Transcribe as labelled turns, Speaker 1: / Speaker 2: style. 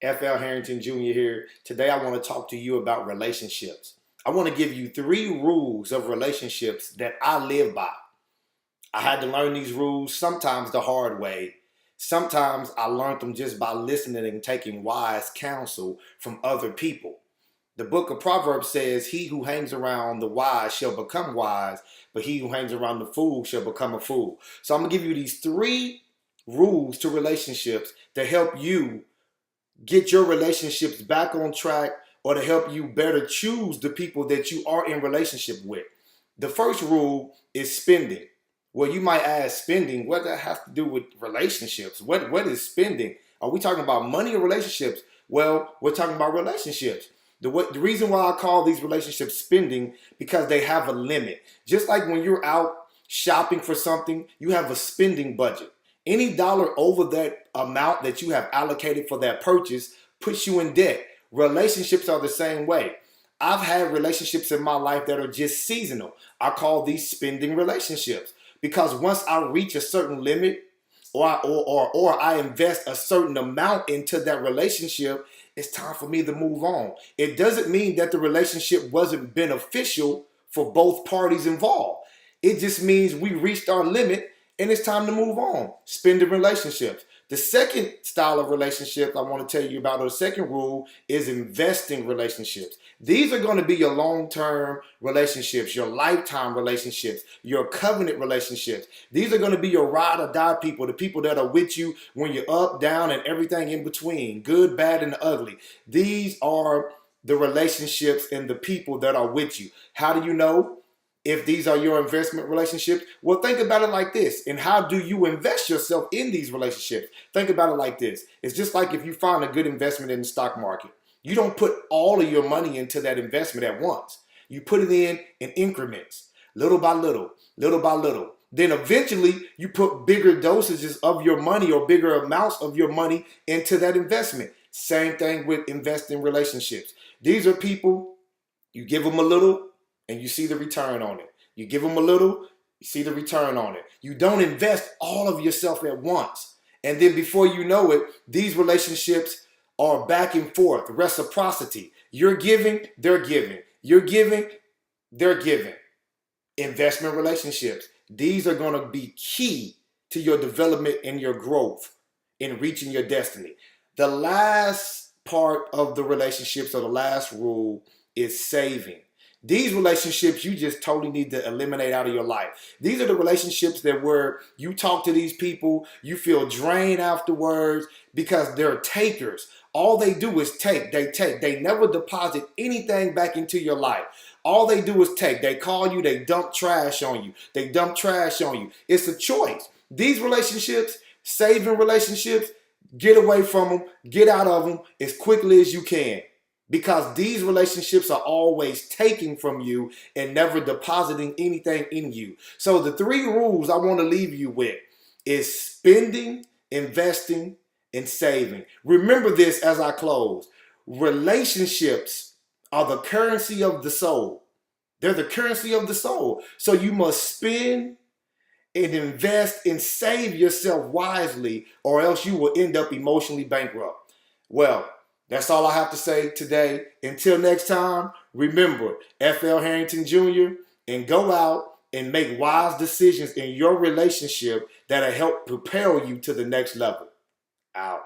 Speaker 1: FL Harrington Jr. here. Today I want to talk to you about relationships. I want to give you 3 rules of relationships that I live by. I had to learn these rules sometimes the hard way. Sometimes I learned them just by listening and taking wise counsel from other people. The book of Proverbs says, he who hangs around the wise shall become wise, but he who hangs around the fool shall become a fool. So I'm going to give you these 3 rules to relationships to help you get your relationships back on track, or to help you better choose the people that you are in relationship with. The first rule is spending. Well, you might ask, spending, what does that have to do with relationships? What is spending? Are we talking about money or relationships? Well, we're talking about relationships. The reason why I call these relationships spending, because they have a limit. Just like when you're out shopping for something, you have a spending budget. Any dollar over that amount that you have allocated for that purchase puts you in debt. Relationships are the same way. I've had relationships in my life that are just seasonal. I call these spending relationships, because once I reach a certain limit, or I invest a certain amount into that relationship, it's time for me to move on. It doesn't mean that the relationship wasn't beneficial for both parties involved. It just means we reached our limit and it's time to move on. Spending relationships. The second style of relationship I want to tell you about, or the second rule, is investing relationships. These are going to be your long-term relationships, your lifetime relationships, your covenant relationships. These are going to be your ride or die people, the people that are with you when you're up, down, and everything in between, good, bad, and ugly. These are the relationships and the people that are with you. How do you know if these are your investment relationships? Well, think about it like this. And how do you invest yourself in these relationships? Think about it like this. It's just like if you find a good investment in the stock market. You don't put all of your money into that investment at once. You put it in increments, little by little, little by little. Then eventually you put bigger dosages of your money, or bigger amounts of your money, into that investment. Same thing with investing relationships. These are people, you give them a little, and you see the return on it. You give them a little, you see the return on it. You don't invest all of yourself at once. And then before you know it, these relationships are back and forth, reciprocity. You're giving, they're giving. You're giving, they're giving. Investment relationships. These are going to be key to your development and your growth in reaching your destiny. The last part of the relationships, or the last rule, is saving. These relationships you just totally need to eliminate out of your life. These are the relationships that where you talk to these people, you feel drained afterwards because they're takers. All they do is take. They take. They never deposit anything back into your life. All they do is take. They call you. They dump trash on you. They dump trash on you. It's a choice. These relationships, saving relationships, get away from them. Get out of them as quickly as you can. Because these relationships are always taking from you and never depositing anything in you. So the 3 rules I want to leave you with is spending, investing, and saving. Remember this as I close. Relationships are the currency of the soul. They're the currency of the soul. So you must spend and invest and save yourself wisely, or else you will end up emotionally bankrupt. Well, that's all I have to say today. Until next time, remember, FL Harrington Jr., and go out and make wise decisions in your relationship that'll help propel you to the next level. Out.